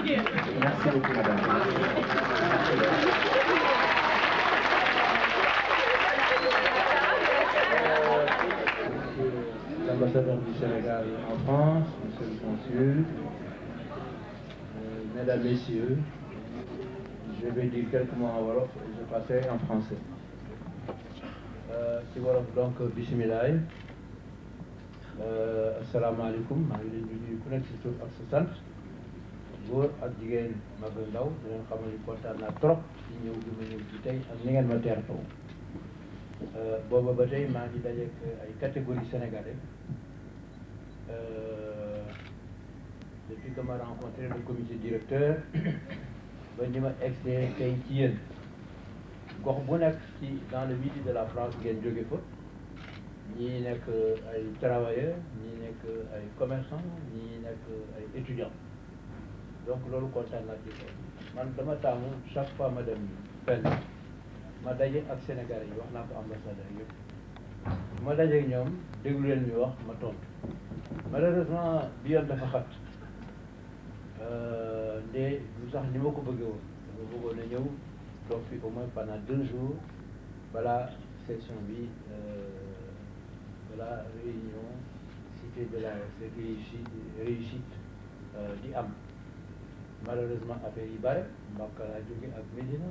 Merci beaucoup, madame. L'ambassadeur du Sénégal en France, monsieur le consul, mesdames, messieurs, je vais dire quelques mots en wolof et je passerai en français. Ci wolof donc bisimilah. Asalaamaaleykum, maa ngi leen di nuyu ku nekk si tur ak sa sant góor ak jigéen mag ak ndaw di leen xamal ni kontaan naa trop ci ñëw bi ma ñëw ci tey ak ni ngeen ma teertoo. Booba ba tey maa ngi dajeek ay catégorie sénégalais depuis que ma rencontré le comité directeur ba ni ma egsee tey ci yéen gox bu nekk ci dans le midi de la France ngeen jóge fa. ñii nekk ay travailleurs ñii nekk ay commerçants ñii nekk ay étudiants donc loolu kontaan naa ci man dama taamu chaque fois ma dem fenn ma daje ak Sénégalais yi wax naa ko ambassadeur yëpp ma daje ak ñoom déglu leen ñu wax ma tontu malheureusement bi yoon dafa xat nde lu sax ni ma ko bëggee woon dama bëggoon a ñëw toog fi au moins pendant 2 jours balaa session bi de la réunion cité de la réussite di am malheureusement affaire yi bare Mbàkke laa jóge ak Médina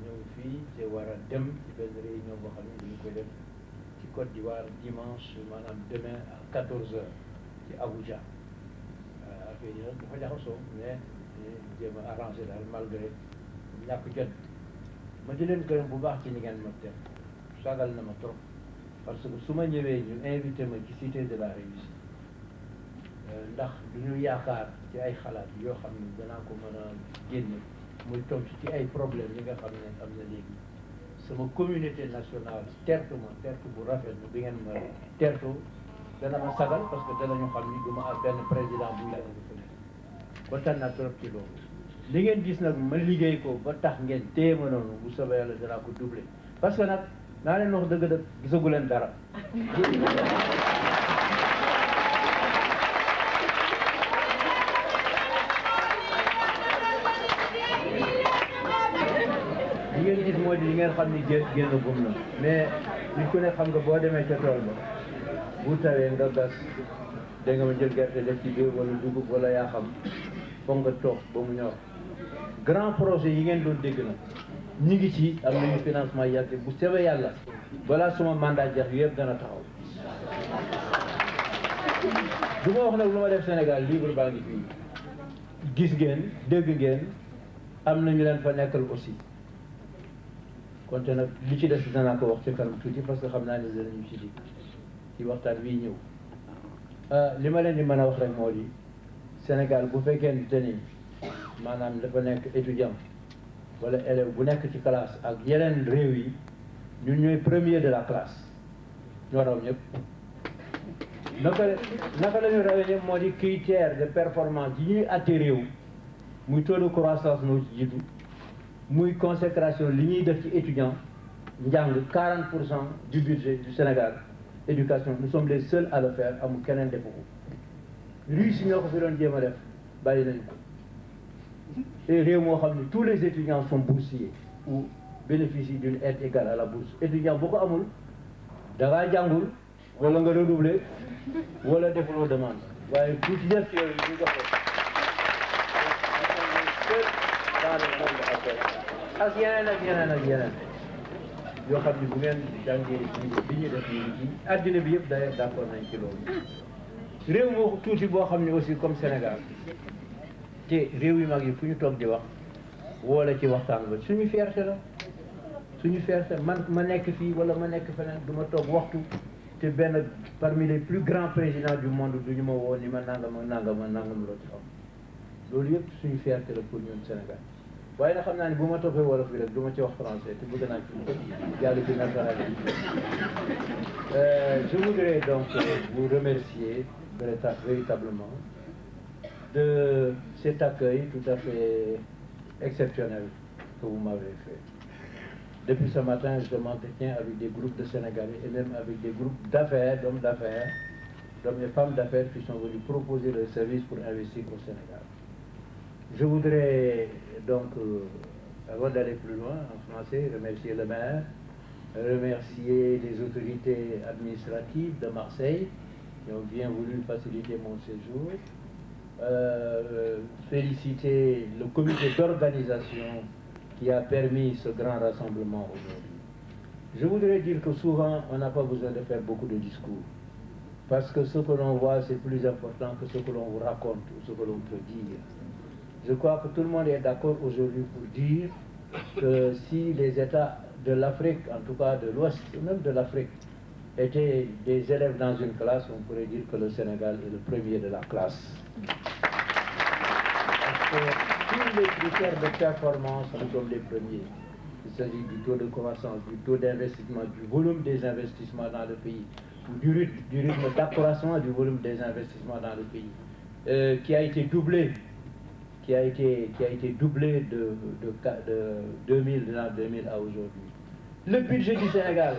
ñëw fii te war a dem ci benn réunion boo xam ne dañu koy def ci Côte d'Ivoire dimanche maanaam demain à 14 heures ci Abuja affaire yi nag dafa jaxasoo mais jéem a arrangé daal malgré ñàkk jot ma di leen gërëm bu baax ci ni ngeen ma def sagal na ma trop parce que su ma ñëwee ñu invité ma ci cité de la réussite ndax du ñu yaakaar ci ay xalaat yoo xam ne danaa ko mën a génne muy tontu ci ay problèmes yi nga xam ne am na léegi sama communauté nationale tertu ma tertu bu rafet bi ngeen ma tertu dana ma sagal parce que danañu xam ni du ma am benn président bu yàlla ko nekk kontaan naa trop ci loolu li ngeen gis nag ma liggéey ko ba tax ngeen téye ma noonu bu soobee yàlla danaa ko doubler parce que nag naa leen wax dëgg-dëgg gisagu leen dara li ngeen gis moo di li ngeen xam ni génn gum na mais nit ku ne xam nga boo demee ca tool ba bu tawee nga gas da nga ma jël gerte def ci biir wala dugub wala yaa xam foog nga toog ba mu ñor grand projet yi ngeen doon dégg na ñi ngi ci am nañu financement yàgg bu sewee yàlla balaa suma mandat jeex yëpp dana taxaw du ma wax nag lu ma def Sénégal libre baa ngi fii gis ngeen dégg ngeen am nañu leen fa nekkal aussi konte nag li ci des danaa ko wax ci kanam tuuti parce que xam naa ne danañu ci dig ci waxtaan wii ñëw li ma leen di mën a wax rek moo di Sénégal bu fekkente ni maanaam dafa nekk étudiant wala élève bu nekk ci classe ak yeneen réew yi ñun ñooy premier de la classe ñoo raw ñëpp naka la ñu rawee ñëpp moo di critère de performance yi ñuy atte réew muy taux de croissance noo ci jiitu muy consécration li ñuy def ci étudiant njàng 40% du budget du Sénégal éducation nous sommes les seuls à le faire amul keneen defu ko Russie ñoo ko fi doon jéem a def bàyyi nañu ko et réew moo xam ne tous les étudiants sont boursiers ou bénéficient d'une aide égale à la bourse étudiant boo ko amul da ngaa jàngul wala nga redoubler wala defuloo demande waaye bu ci def yooyu ñu jox ko dans le monde actuel ak yeneen ak yeneen ak yeneen yoo xam ne bu ngeen jàngee bi ñu def nii ci àddina bi yëpp day d'accord nañ ci loolu réew moo tuuti boo xam ne aussi comme Sénégal te réew yu mag yi fu ñu toog di wax woola ci waxtaan ba suñu fierté la suñu fierté man ma nekk fii wala ma nekk feneen du ma toog waxtu te benn parmi les plus grands présidents du monde du ñu ma woo ni ma nangam ak nangam ak nangam loo ci xam loolu yëpp suñu fierté la pour ñun Sénégal waaye nag xam naa ne bu ma toppee wolof bi rek du ma ci wax français te bëgg naa ci yàlla ci nationalité. Je voudrais donc vous remercier véritablement de cet accueil tout à fait exceptionnel que vous m'avez fait. Depuis ce matin, je m'entretiens avec des groupes de Sénégalais et même avec des groupes d'affaires, d'hommes d'affaires, d'hommes et femmes d'affaires qui sont venus proposer leurs services pour investir au Sénégal. Je voudrais donc, avant d'aller plus loin, en français, remercier le maire, remercier les autorités administratives de Marseille qui ont bien voulu faciliter mon séjour, féliciter le comité d'organisation qui a permis ce grand rassemblement aujourd'hui. Je voudrais dire que souvent, on n'a pas besoin de faire beaucoup de discours, parce que ce que l'on voit, c'est plus important que ce que l'on vous raconte ou ce que l'on peut dire. Je crois que tout le monde est d'accord aujourd'hui pour dire que si les États de l'Afrique, en tout cas de l'Ouest, même de l'Afrique, étaient des élèves dans une classe, on pourrait dire que le Sénégal est le premier de la classe. Parce que tous les critères de performance, nous sommes les premiers. Il s'agit du taux de croissance, du taux d'investissement, du volume des investissements dans le pays, ou du rythme d'accroissement du volume des investissements dans le pays, qui a été doublé. Qui a été doublé de 2000 à aujourd'hui. Le budget du Sénégal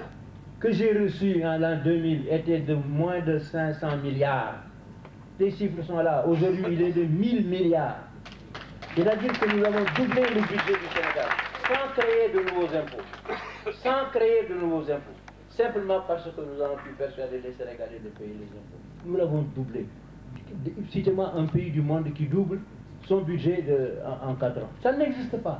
que j'ai reçu en l'an 2000 était de moins de 500 milliards. Les chiffres sont là. Aujourd'hui, il est de 1000 milliards. C'est-à-dire que nous avons doublé le budget du Sénégal sans créer de nouveaux impôts. Sans créer de nouveaux impôts. Simplement parce que nous avons pu persuader les Sénégalais de payer les impôts. Nous l'avons doublé. Citez-moi un pays du monde qui double son budget en 4 ans. Ça n'existe pas.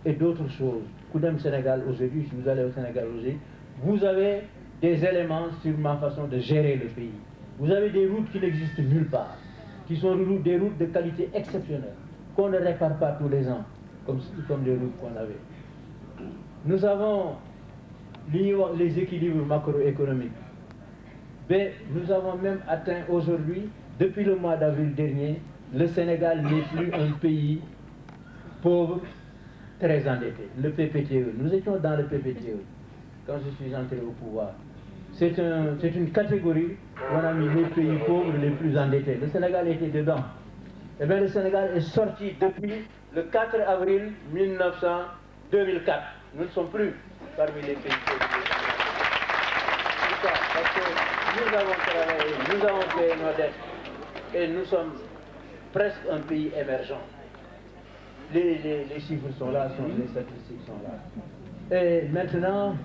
Et d'autres choses. Koudem Sénégal aujourd'hui, si vous allez au Sénégal aujourd'hui, vous avez des éléments sur ma façon de gérer le pays. Vous avez des routes qui n'existent nulle part, qui sont des routes de qualité exceptionnelle, qu'on ne répare pas tous les ans, comme les routes qu'on avait. Nous avons les équilibres macroéconomiques. Mais nous avons même atteint aujourd'hui, depuis le mois d'avril dernier, le Sénégal n'est plus un pays pauvre, très endetté. Le PPTE, nous étions dans le PPTE quand je suis entré au pouvoir. C'est une catégorie où on a mis les pays pauvres les plus endettés. Le Sénégal était dedans. Eh bien, le Sénégal est sorti depuis le 4 avril 2004. Nous ne sommes plus parmi les pays pauvres. Pourquoi? Parce que nous avons travaillé, nous avons payé nos dettes et nous sommes presque un pays émergent. Les chiffres sont là, les statistiques sont là. Et maintenant,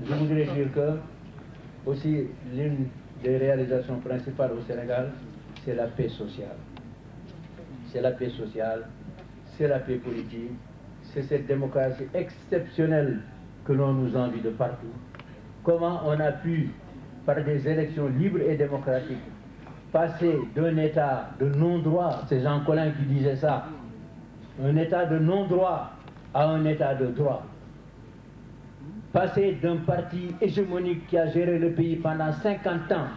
je voudrais dire que aussi l'une des réalisations principales au Sénégal, c'est la paix sociale. C'est la paix sociale, c'est la paix politique, c'est cette démocratie exceptionnelle que l'on nous envie de partout. Comment on a pu, par des élections libres et démocratiques, passer d'un état de non-droit, c'est Jean Collin qui disait ça, un état de non-droit à un état de droit. Passer d'un parti hégémonique qui a géré le pays pendant 50 ans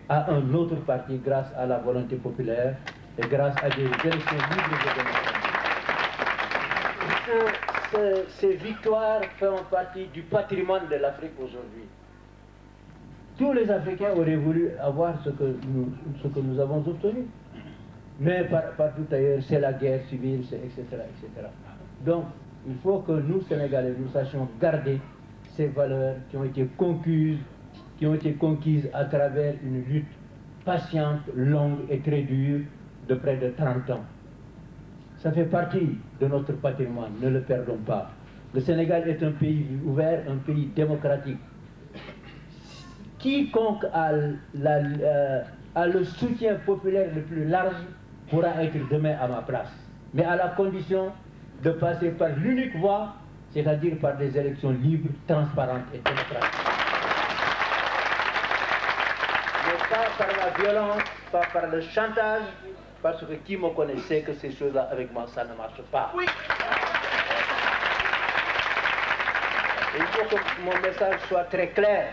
à un autre parti grâce à la volonté populaire et grâce à des élections libres et démocratiques. Ces victoires font partie du patrimoine de l'Afrique aujourd'hui. Tous les Africains auraient voulu avoir ce que nous avons obtenu. Mais partout ailleurs, c'est la guerre civile, etc., etc. Donc, il faut que nous, Sénégalais, nous sachions garder ces valeurs qui ont été conquises à travers une lutte patiente, longue et très dure de près de 30 ans. Ça fait partie de notre patrimoine, ne le perdons pas. Le Sénégal est un pays ouvert, un pays démocratique. Quiconque a le soutien populaire le plus large pourra être demain à ma place. Mais à la condition de passer par l'unique voie, c'est-à-dire par des élections libres, transparentes et démocratiques. Mais pas par la violence, pas par le chantage, parce que qui me connaît sait que ces choses-là avec moi, ça ne marche pas. Oui. Et il faut que mon message soit très clair.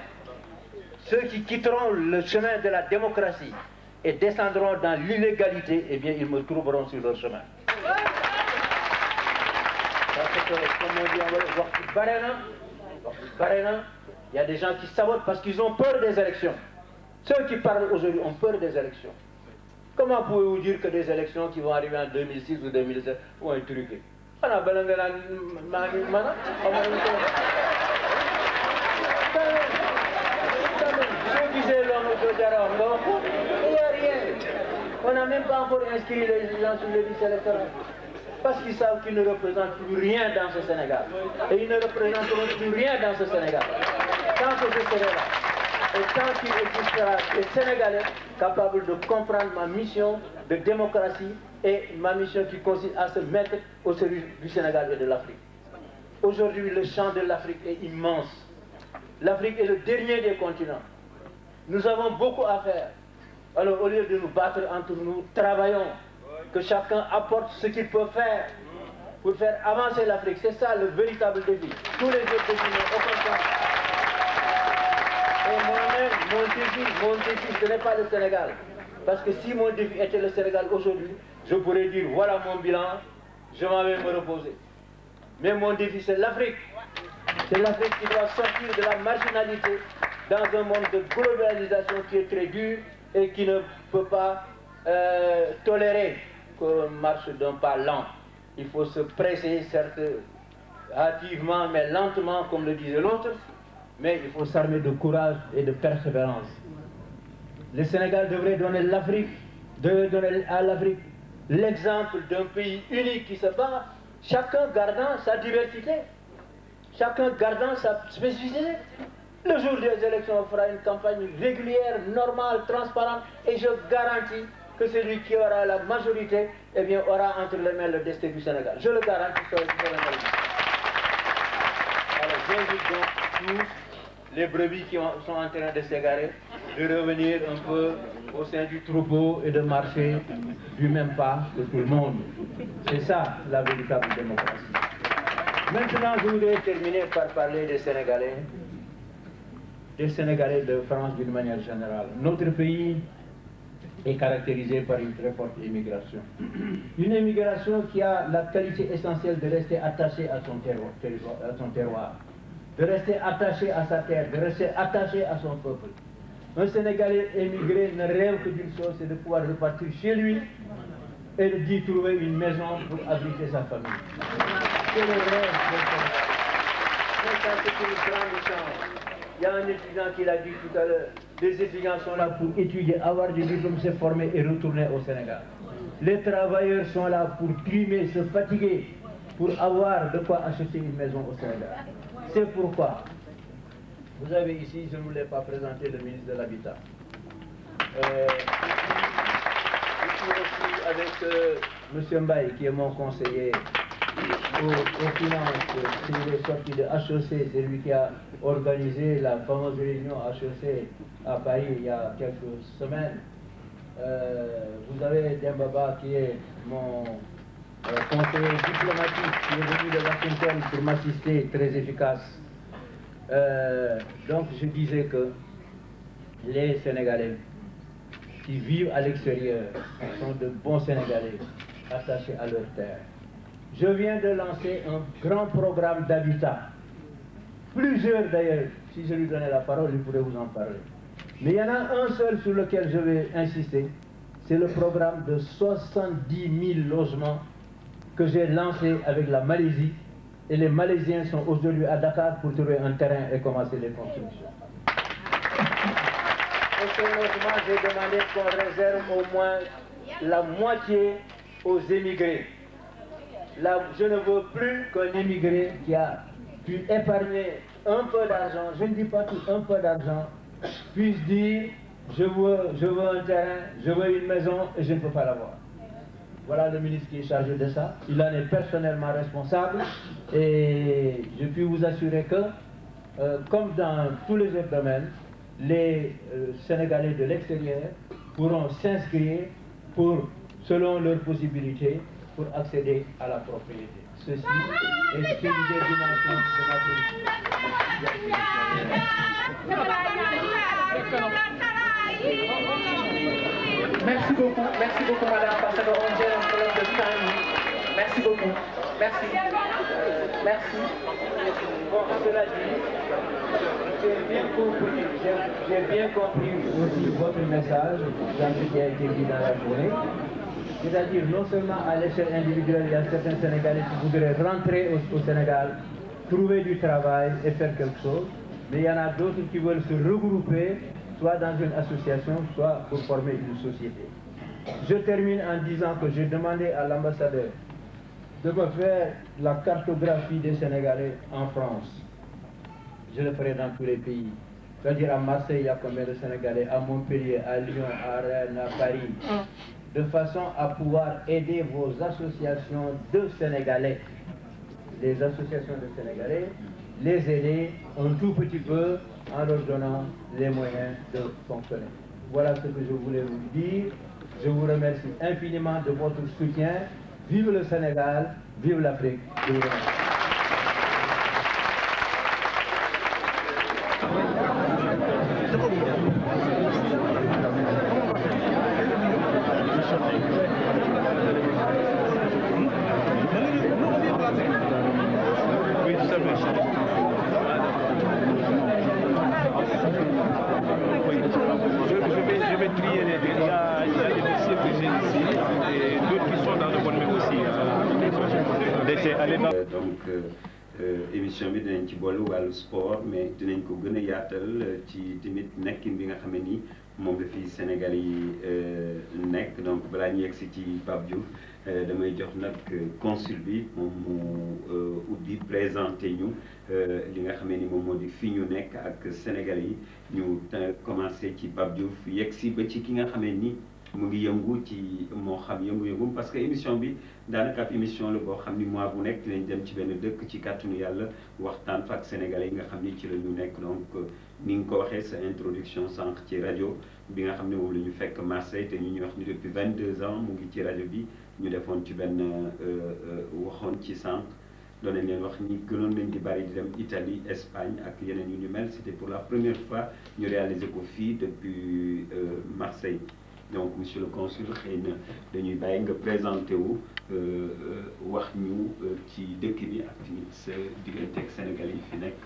Ceux qui quitteront le chemin de la démocratie et descendront dans l'illégalité, eh bien, ils me trouveront sur leur chemin. Parce que, comme on dit, il y a des gens qui sabotent parce qu'ils ont peur des élections. Ceux qui parlent aujourd'hui ont peur des élections. Comment pouvez-vous dire que des élections qui vont arriver en 2006 ou 2007 vont être truquées? n'a même pas encore inscrit les gens sur les listes électorales. Parce qu'ils savent qu'ils ne représentent plus rien dans ce Sénégal. Et ils ne représenteront plus rien dans ce Sénégal. Tant que je serai là, et tant qu'il existera des Sénégalais capables de comprendre ma mission de démocratie et ma mission qui consiste à se mettre au service du Sénégal et de l'Afrique. Aujourd'hui, le champ de l'Afrique est immense. L'Afrique est le dernier des continents. Nous avons beaucoup à faire. Alors, au lieu de nous battre entre nous, travaillons. Que chacun apporte ce qu'il peut faire pour faire avancer l'Afrique. C'est ça le véritable défi. Tous les autres défis n'ont aucun sens. Et moi-même, mon défi, ce n'est pas le Sénégal. Parce que si mon défi était le Sénégal aujourd'hui, je pourrais dire, voilà mon bilan, je m'en vais me reposer. Mais mon défi, c'est l'Afrique. C'est l'Afrique qui doit sortir de la marginalité dans un monde de globalisation qui est très dur et qui ne peut pas tolérer qu'on marche d'un pas lent. Il faut se presser, certes, hâtivement, mais lentement, comme le disait l'autre, mais il faut s'armer de courage et de persévérance. Le Sénégal devrait donner à l'Afrique l'exemple d'un pays unique qui se bat, chacun gardant sa diversité, chacun gardant sa spécificité. Le jour des élections, on fera une campagne régulière, normale, transparente, et je garantis que celui qui aura la majorité, eh bien, aura entre les mains le destin du Sénégal. Je le garantis sur le Sénégal. Alors, j'invite donc tous les brebis qui sont en train de s'égarer, de revenir un peu au sein du troupeau et de marcher du même pas que tout le monde. C'est ça, la véritable démocratie. Maintenant, je voudrais terminer par parler des Sénégalais de France d'une manière générale. Notre pays est caractérisé par une très forte immigration. Une immigration qui a la qualité essentielle de rester attachée à son terroir, de rester attaché à sa terre, de rester attaché à son peuple. Un Sénégalais émigré ne rêve que d'une chose, c'est de pouvoir repartir chez lui et d'y trouver une maison pour abriter sa famille. C'est le rêve de Sénégal. C'est une grande chance. Il y a un étudiant qui l'a dit tout à l'heure. Les étudiants sont là pour étudier, avoir du diplôme, se former et retourner au Sénégal. Les travailleurs sont là pour trimer, se fatiguer, pour avoir de quoi acheter une maison au Sénégal. C'est pourquoi vous avez ici, je ne vous l'ai pas présenté, le ministre de l'Habitat. Ici aussi avec M. Mbaye, qui est mon conseiller aux finances, il est sorti de HEC, c'est lui qui a organisé la fameuse réunion HEC à Paris il y a quelques semaines. Vous avez Dembaba qui est mon conseiller diplomatique qui est venu de Washington pour m'assister, très efficace. Donc je disais que les Sénégalais qui vivent à l'extérieur sont de bons Sénégalais attachés à leur terre. Je viens de lancer un grand programme d'habitat. Plusieurs d'ailleurs, si je lui donnais la parole, il pourrait vous en parler. Mais il y en a un seul sur lequel je vais insister, c'est le programme de 70 000 logements que j'ai lancé avec la Malaisie. Et les Malaisiens sont aujourd'hui à Dakar pour trouver un terrain et commencer les constructions. Pour ce logement, j'ai demandé qu'on réserve au moins la moitié aux émigrés. Là, je ne veux plus qu'un immigré qui a pu épargner un peu d'argent, je ne dis pas tout, un peu d'argent, puisse dire je veux un terrain, je veux une maison et je ne peux pas l'avoir. Voilà le ministre qui est chargé de ça. Il en est personnellement responsable et je puis vous assurer que, comme dans tous les autres domaines, les Sénégalais de l'extérieur pourront s'inscrire selon leurs possibilités, pour accéder à la propriété. Ceci est une des dimensions de ma politique. Merci beaucoup madame, parce qu'on gère un problème de temps. Merci beaucoup, merci. Merci. Bon, cela dit, j'ai bien compris aussi votre message dans ce qui a été dit dans la journée. C'est-à-dire, non seulement à l'échelle individuelle, il y a certains Sénégalais qui voudraient rentrer au Sénégal, trouver du travail et faire quelque chose, mais il y en a d'autres qui veulent se regrouper, soit dans une association, soit pour former une société. Je termine en disant que j'ai demandé à l'ambassadeur de me faire la cartographie des Sénégalais en France. Je le ferai dans tous les pays. C'est-à-dire à Marseille, il y a combien de Sénégalais, à Montpellier, à Lyon, à Rennes, à Paris, de façon à pouvoir aider vos associations de Sénégalais, les associations de Sénégalais, les aider un tout petit peu en leur donnant les moyens de fonctionner. Voilà ce que je voulais vous dire. Je vous remercie infiniment de votre soutien. Vive le Sénégal, vive l'Afrique. Je vous remercie. Je vais trier les deux. Il y a des dossiers que j'ai ici et d'autres qui sont dans le bon mais aussi. Émission bi dinañ ci boole wàllu sport mais dinañ ko gën a yaatal ci tamit nekkin bi nga xam ne ni moom la fi Sénégal yi nekk donc balaa ñu yegsi ci Pape Diouf damay jox nag consul bi moom mu ubbi présenté ñu li nga xam ne ni moom moo di fi ñu nekk ak Sénégal yi ñu commencé ci Pape Diouf yegsi ba ci ki nga xam ne ni mu ngi yëngu ci moo xam yëngu-yëngu parce que émission bi daanaka ab émission la boo xam ni mois bu nekk dinañ dem ci benn dëkk ci kàttanu yàlla waxtaan fa ak sénégalais yi nga xam ni ci la ñu nekk donc ni nga ko waxee sa introduction sànq ci rajo bi nga xam ne moom la ñu fekk Marseille te ñu ñuy wax ni depuis 22 ans mu ngi ci rajo bi ñu defoon ci benn waxoon ci sànq doon nañ leen wax ni gënoon nañ di bari di dem Italie Espagne ak yeneen yu ñu mel c'était pour la première fois ñu réaliser ko fii depuis Marseille. Donc monsieur le consul xëy na dañuy bàyyi nga présenté wu wax ñu ci dëkk bi ak tamit sa diggante ak Sénégal yi fi nekk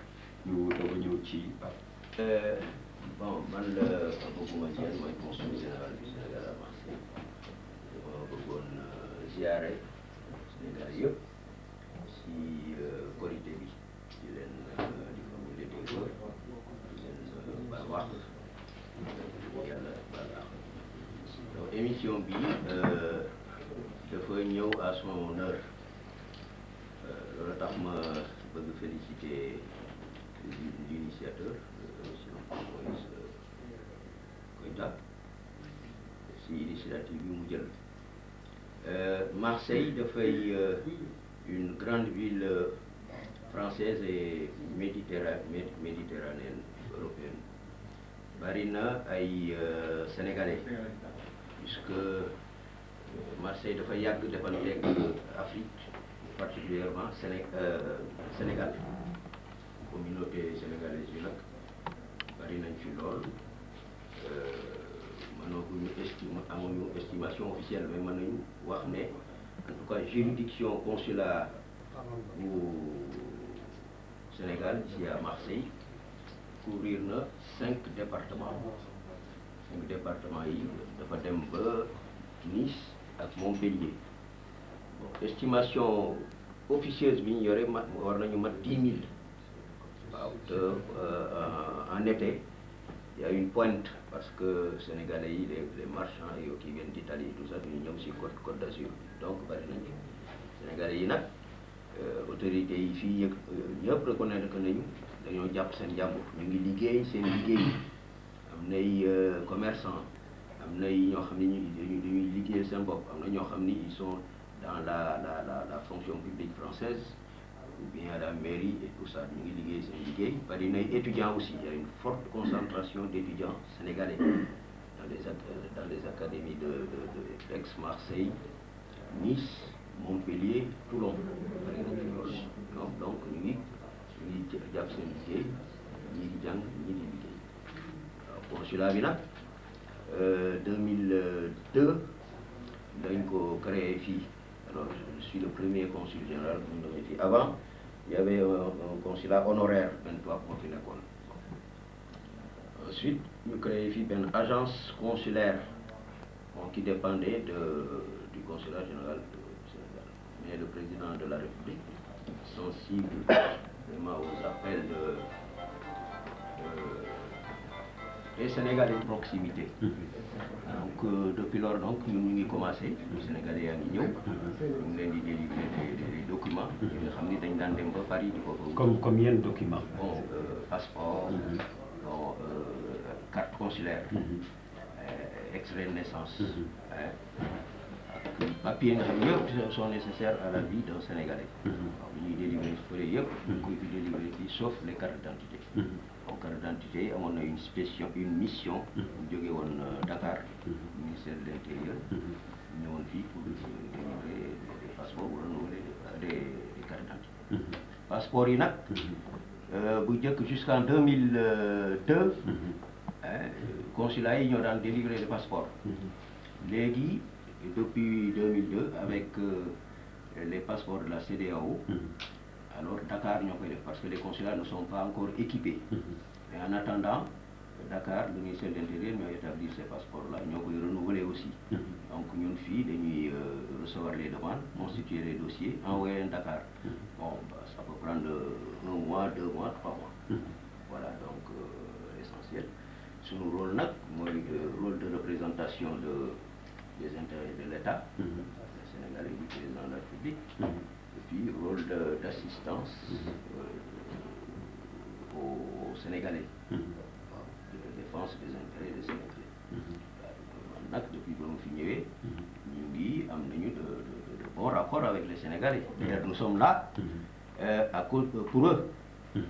ñu doog a ñëw ci Pape. Bon man la Bocouma Diène mooy consul général du Sénégal à Marseille dama bëggoon ziare Sénégal yëpp si Korité bi di leen di formuler des vœux di leen baal wax yàlla baal wax. Donc émission bi dafa ñëw à son heure loolu tax ma bëgg féliciter l'initiateur monsieur Moïse Koïta si initiative bi mu jël. Marseille dafay une grande ville française et méditerranéenne européenne. Bari na ay sénégalais puisque Marseille dafa yàgg defanteeg Afrique particulièrement Sénégal communauté sénégalaise yi nag bari nañ fi lool mënaguñu amuñu estimation officielle mais mën nañu wax ne en tout cas juridiction consulat bu Sénégal ici à Marseille couvrir na 5 départements yi dafa dem ba Nice ak Montpellier. Bon, estimation officieuse bi ñu yore war nañu mat 10 000 waaw te en été il y a une pointe parce que sénégalais yi les marchands yoo kii viennent d'Italie tout ça ñu ñëw si Côte d'Azur donc bari nañu sénégalais yi nag autorités yi fii yëg ñëpp reconnaître que nañu dañoo jàpp seen jàmbur ñu ngi liggéey seen liggéey am nay commerçant am nay ñoo xam ne dañuy liggéey seen bopp am na ñoo xam ni ils sont dans la fonction publique française ou bien à la mairie et tout ça ñu ngi liggéey seen liggéey bari nay étudiants aussi il y a une forte concentration d'étudiants sénégalais dans les académies d'Aix-Marseille, Nice, Montpellier, Toulon bari na ci loolu donc ñu ngi jàpp seen liggéey ñii di jàng ñii di liggéey waaw consulat bi nag 2002 dañ ko créé fii alors je suis le premier consul général bu ñu nommé fii avant il y avait un consulat honoraire 23 moo fi nekkoon ensuite ñu créé fii benn agence consulaire qui dépendait du consulat général du Sénégal mais le président de la République sensible vraiment aux appels et Sénégalais proximité. Donc depuis lors donc ñu ngi commencé Sénégalais yaa ngi ñëw ñu leen di délivrer des documents yi nga xam ni dañ daan dem ba Paris di ko comme combien de documents? Bon passeport, bon carte consulaire, extrait de naissance, papier nga xam ne yëpp sont nécessaires à la vie d'un Sénégalais. waaw ñuy délivrer fële yëpp ñu koy fi délivrer fii sauf les cartes d'identité. donc carte d'identité yi amoon na une mission bu jógee woon Dakar ministère de l'Intérieur ñëwoon fii pour délivrer des passeports ou renouveler des cartes d'identité. passeport yi nag bu njëkk jusqu'en 2002 consulat yi ñoo daan délivrer les passeports. léegi depuis 2002 avec les passeports de la CEDEAO, alors Dakar ñoo koy def parce que les consulats ne sont pas encore équipés. Mais en attendant Dakar le ministère de l'Intérieur ñoo établir ces passeports là ñoo koy renouveler aussi. donc ñun fii dañuy recevoir les demandes, constituer les dossiers, envoyer leen Dakar. bon ça peut prendre 1 mois, 2 mois, 3 mois. voilà donc l'essentiel. Suñu rôle nag mooy rôle de représentation des intérêts de l'État, le Sénégalais du président de la République, et puis rôle d'assistance aux Sénégalais, de défense des intérêts des Sénégalais. man nag depuis ba mu fi ñëwee ñu ngi am nañu de bons rapports avec les Sénégalais. D'ailleurs nous sommes là à cause pour eux.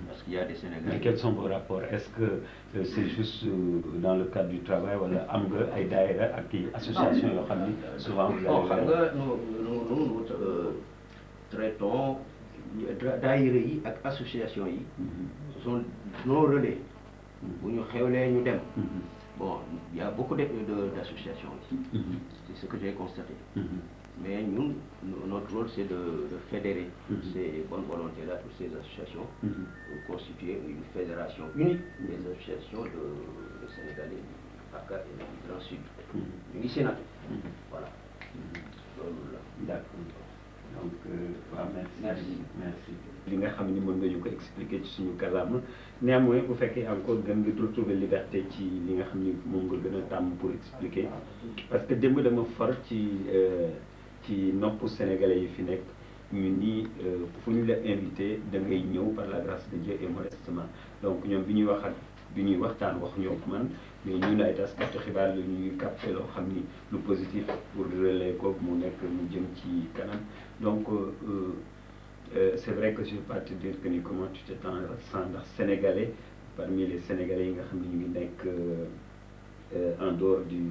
Parce qu'il y a des Sénégalais. Mais quels sont vos rapports? Est-ce que c'est juste dans le cadre du travail wala am nga ay daayira ak i association yoo xam ni souvent. bon xam nga nous traitons daayira yi ak association yi. ce sont nos relais. bu ñu xewlee ñu dem. bon il y a beaucoup d'associations ici. C'est ce que j'ai constaté. Mais nous, notre rôle, c'est de fédérer ces bonnes volontés-là, toutes ces associations, pour constituer une fédération unique des associations de Sénégalais du PACA et du Grand Sud. Une Sénat. Voilà. D'accord. Donc, merci. li nga xam ni mën nga ñu ko expliquer ci suñu kàllaama néanmoins bu fekkee encore gën nga retrouver liberté ci li nga xam ni moom nga gën a tàmm pour expliquer parce que démb dama far ci nopp sénégalais yi fi nekk ñu ni fu ñu la invité da ngay ñëw par la grâce de Dieu et modestement donc ñoom bi ñuy waxtaan wax ñoo ko man mais ñun ay taskatu xibaar la ñuy capté loo xam ni lu positif pour relais ko mu nekk mu jëm ci kanam donc c'est vrai que je vais pas te dire que ni comment tu te sens ndax sénégalais parmi les sénégalais yi nga xam ne ñu ngi nekk en dehors du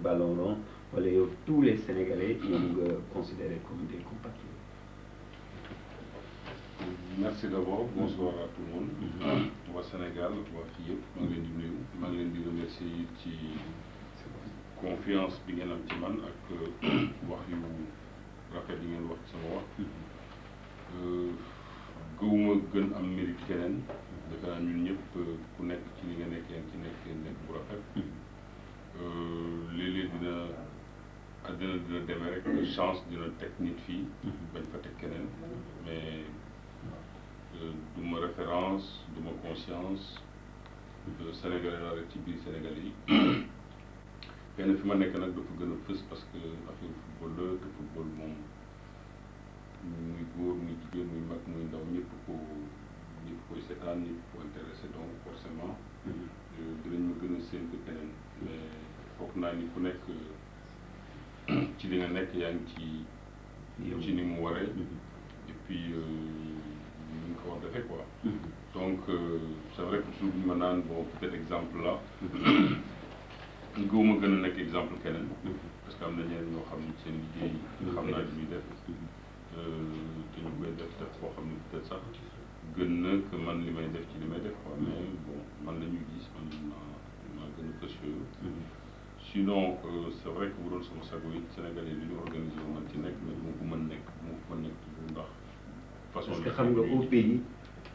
ballon rond wala yow tous les sénégalais ñoom nga considérés comme des compatriotes. Merci d'abord, bonsoir à tout le monde. waa Sénégal waa fii yëpp maa ngi leen di nuyu maa ngi leen di remercier ci confiance bi ngeen am ci man ak wax yu rafet yi ngeen wax ci sama wax. gëwuma gën am mérite keneen defe naa ñun ñëpp ku nekk ci li nga nekkee ci nekk bu rafet. léeg-léeg dina demee rek chance dina teg nit fii bañ fa teg keneen mais du ma référence du ma conscience sénégalais la rek ci biir sénégalais yi kenn fi ma nekk nag dafa gën a fës parce que affaire football la te football moom muy góor muy jigéen muy mag muy ndaw ñëpp koy seetaan ñëpp ko intéressé donc forcément dinañ ma gën a séen que keneen mais foog naa ni ku nekk ci li nga nekk yaa ngi ci ni mu waree et puis ñu ko war defee quoi donc c'est vrai que toujours ma naan bon peut-être exemple là gëwuma gën a nekk exemple keneen parce que am na ñeneen ñoo xam ne seen liggéey xam naa li ñuy def te ñu koy def koo xam ne peut-être sax gën na que man li may def ci li may def quoi mais bon man la ñuy gis man maa gën a précieux. Sinon c'est vrai que bu doon sama sago yi Sénégalais li ñu organisé wu man ci nekk mais mu mën nekk toujours ndax façon. parce que xam nga au pays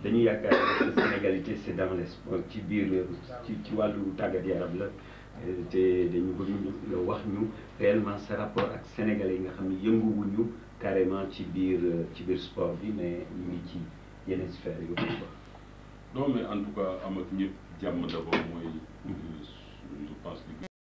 dañu yaakaar ne sénégalité c'est dans le sport ci biir ci wàllu tàggat yaram la te dañu bëgg nga wax ñu réellement sa rapport ak sénégalais yi nga xam ne yënguwuñu carrément ci biir sport bi mais ñu ngi ci yeneen sphères yu ko wax. non mais en tout cas am ak ñëpp jàmm d'abord mooy je pense que